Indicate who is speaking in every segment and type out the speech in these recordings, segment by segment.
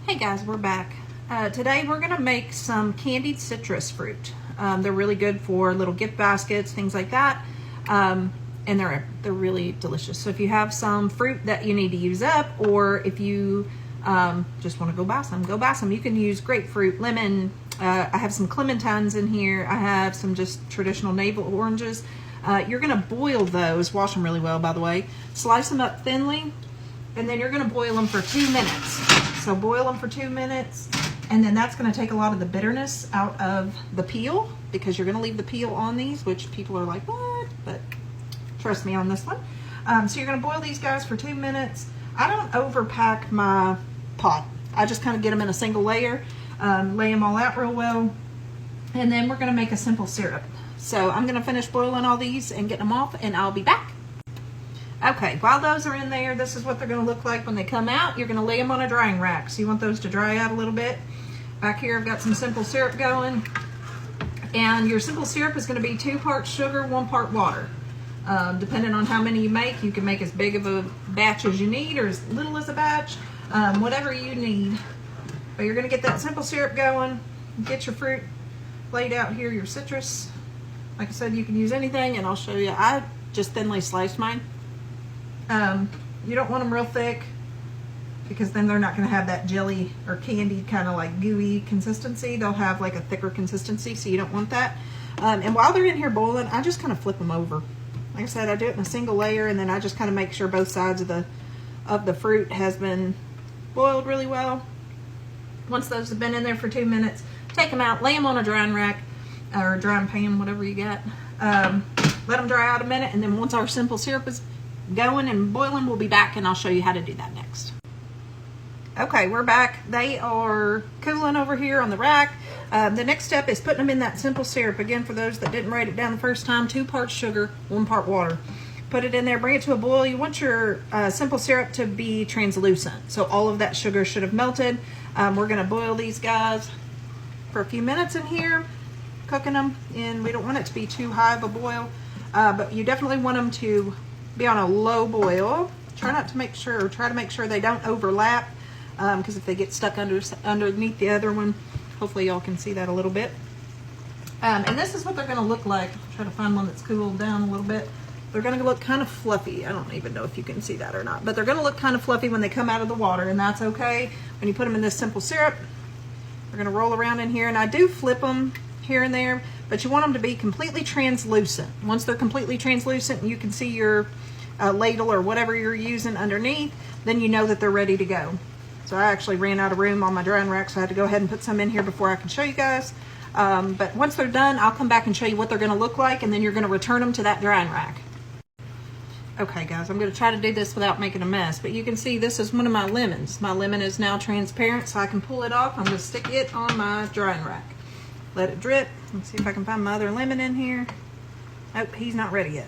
Speaker 1: Hey guys, we're back. Today we're going to make some candied citrus fruit. They're really good for little gift baskets, things like that, and they're really delicious. So if you have some fruit that you need to use up, or if you just want to go buy some. You can use grapefruit, lemon. I have some clementines in here. I have some just traditional navel oranges. You're going to boil those, wash them really well by the way, slice them up thinly, and then you're going to boil them for 2 minutes. So boil them for 2 minutes, and then that's going to take a lot of the bitterness out of the peel, because you're going to leave the peel on these, which people are like, what? But trust me on this one. So you're going to boil these guys for 2 minutes. I don't overpack my pot. I just kind of get them in a single layer, lay them all out real well, and then we're going to make a simple syrup. So I'm going to finish boiling all these and getting them off, and I'll be back. Okay, while those are in there, this is what they're going to look like when they come out. You're going to lay them on a drying rack. So you want those to dry out a little bit. Back here I've got some simple syrup going. And your simple syrup is going to be 2 parts sugar, 1 part water. Depending on how many you make, you can make as big of a batch as you need or as little as a batch, whatever you need. But you're going to get that simple syrup going, get your fruit laid out here, your citrus. Like I said, you can use anything, and I'll show you. I just thinly sliced mine. You don't want them real thick, because then they're not going to have that jelly or candied kind of like gooey consistency. They'll have like a thicker consistency, so you don't want that. And while they're in here boiling, I just kind of flip them over. Like I said, I do it in a single layer, and then I just kind of make sure both sides of the fruit has been boiled really well. Once those have been in there for 2 minutes, take them out, lay them on a drying rack or a drying pan, whatever you got. Let them dry out a minute, and then once our simple syrup is going and boiling, we'll be back, and I'll show you how to do that next. Okay, we're back. They are cooling over here on the rack. The next step is putting them in that simple syrup. Again, for those that didn't write it down the first time, 2 parts sugar, 1 part water. Put it in there, bring it to a boil. You want your simple syrup to be translucent, so all of that sugar should have melted. We're going to boil these guys for a few minutes in here, cooking them, and we don't want it to be too high of a boil, but you definitely want them to be on a low boil. Try to make sure they don't overlap, because if they get stuck underneath the other one, hopefully y'all can see that a little bit. And this is what they're going to look like. Try to find one that's cooled down a little bit. They're going to look kind of fluffy. I don't even know if you can see that or not, but they're going to look kind of fluffy when they come out of the water, and that's okay. When you put them in this simple syrup, they're going to roll around in here, and I do flip them here and there, but you want them to be completely translucent. Once they're completely translucent and you can see your ladle or whatever you're using underneath, then you know that they're ready to go. So I actually ran out of room on my drying rack, so I had to go ahead and put some in here before I can show you guys. But once they're done, I'll come back and show you what they're going to look like, and then you're going to return them to that drying rack. Okay guys, I'm going to try to do this without making a mess, but you can see this is one of my lemons. My lemon is now transparent, so I can pull it off. I'm going to stick it on my drying rack. Let it drip. Let's see if I can find my other lemon in here. Oh, he's not ready yet.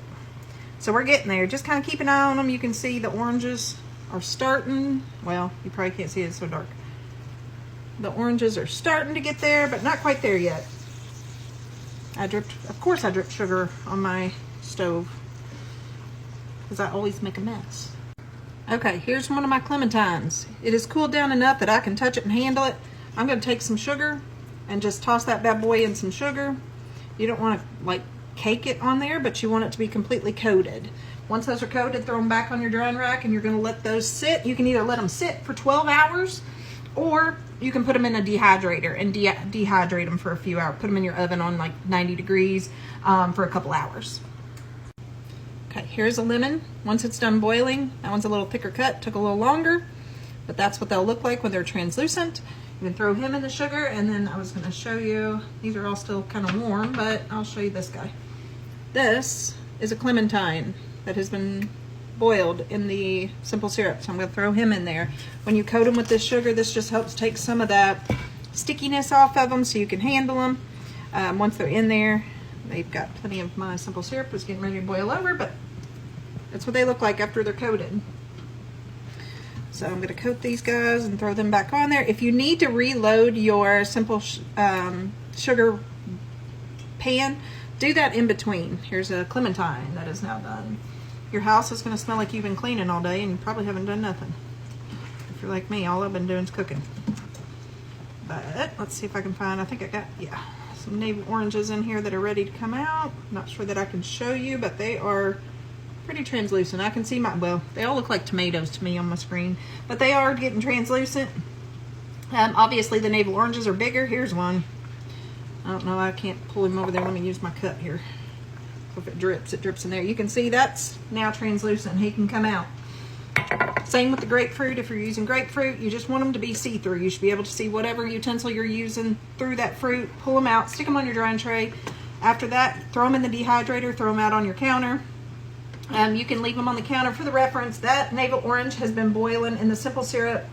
Speaker 1: So we're getting there. Just kind of keep an eye on them. You can see the oranges are starting. Well, you probably can't see it, it's so dark. The oranges are starting to get there, but not quite there yet. Of course I dripped sugar on my stove, because I always make a mess. Okay, here's one of my clementines. It is cooled down enough that I can touch it and handle it. I'm going to take some sugar and just toss that bad boy in some sugar. You don't want to like cake it on there, but you want it to be completely coated. Once those are coated, throw them back on your drying rack, and you're going to let those sit. You can either let them sit for 12 hours, or you can put them in a dehydrator and dehydrate them for a few hours. Put them in your oven on like 90 degrees for a couple hours. Okay, here's a lemon. Once it's done boiling, that one's a little thicker cut, took a little longer, but that's what they'll look like when they're translucent. You can throw him in the sugar, and then I was going to show you, these are all still kind of warm, but I'll show you this guy. This is a clementine that has been boiled in the simple syrup, so I'm going to throw him in there. When you coat them with this sugar, this just helps take some of that stickiness off of them so you can handle them. Once they're in there, they've got plenty of my simple syrup. It's getting ready to boil over, but that's what they look like after they're coated. So I'm going to coat these guys and throw them back on there. If you need to reload your simple sugar pan, do that in between. Here's a clementine that is now done. Your house is going to smell like you've been cleaning all day, and you probably haven't done nothing. If you're like me, all I've been doing is cooking. But let's see if I can find, I think I got, yeah, some navel oranges in here that are ready to come out. Not sure that I can show you, but they are pretty translucent. I can see well, they all look like tomatoes to me on my screen, but they are getting translucent. Obviously the navel oranges are bigger. Here's one. I don't know, I can't pull him over there. Let me use my cup here. If it drips in there. You can see that's now translucent and he can come out. Same with the grapefruit. If you're using grapefruit, you just want them to be see-through. You should be able to see whatever utensil you're using through that fruit. Pull them out, stick them on your drying tray. After that, throw them in the dehydrator, throw them out on your counter. You can leave them on the counter. For the reference, that navel orange has been boiling in the simple syrup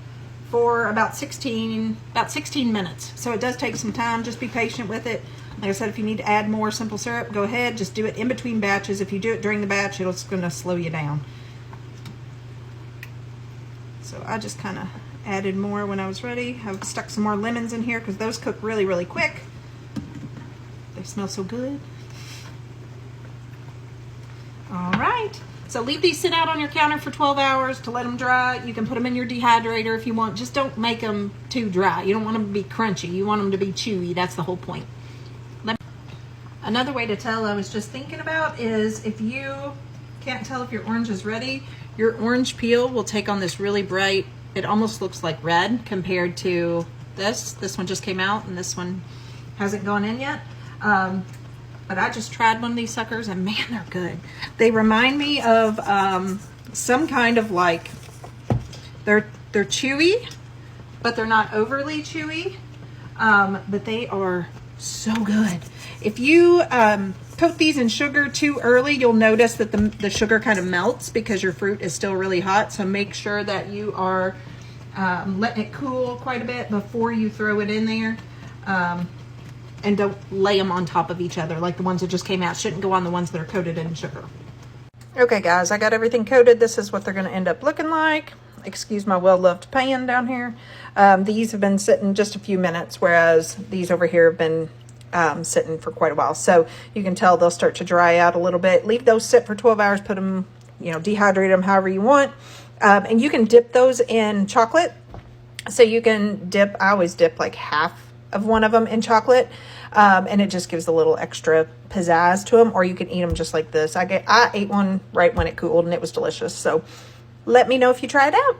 Speaker 1: for about 16 minutes. So it does take some time. Just be patient with it. Like I said, if you need to add more simple syrup, go ahead. Just do it in between batches. If you do it during the batch, it's going to slow you down. So I just kind of added more when I was ready. I've stuck some more lemons in here because those cook really, really quick. They smell so good. All right. So leave these sit out on your counter for 12 hours to let them dry. You can put them in your dehydrator if you want. Just don't make them too dry. You don't want them to be crunchy. You want them to be chewy. That's the whole point. Another way to tell, I was just thinking about, is if you can't tell if your orange is ready, your orange peel will take on this really bright, it almost looks like red compared to this. This one just came out and this one hasn't gone in yet. But I just tried one of these suckers and man, they're good. They remind me of some kind of like, they're chewy, but they're not overly chewy. But they are so good. If you coat these in sugar too early, you'll notice that the sugar kind of melts because your fruit is still really hot. So make sure that you are letting it cool quite a bit before you throw it in there. And don't lay them on top of each other like the ones that just came out. Shouldn't go on the ones that are coated in sugar. Okay guys, I got everything coated. This is what they're going to end up looking like. Excuse my well-loved pan down here. These have been sitting just a few minutes, whereas these over here have been sitting for quite a while. So you can tell they'll start to dry out a little bit. Leave those sit for 12 hours, put them, dehydrate them however you want. And you can dip those in chocolate. So you can dip, I always dip like half of one of them in chocolate. And it just gives a little extra pizzazz to them, or you can eat them just like this. I ate one right when it cooled and it was delicious. So let me know if you try it out.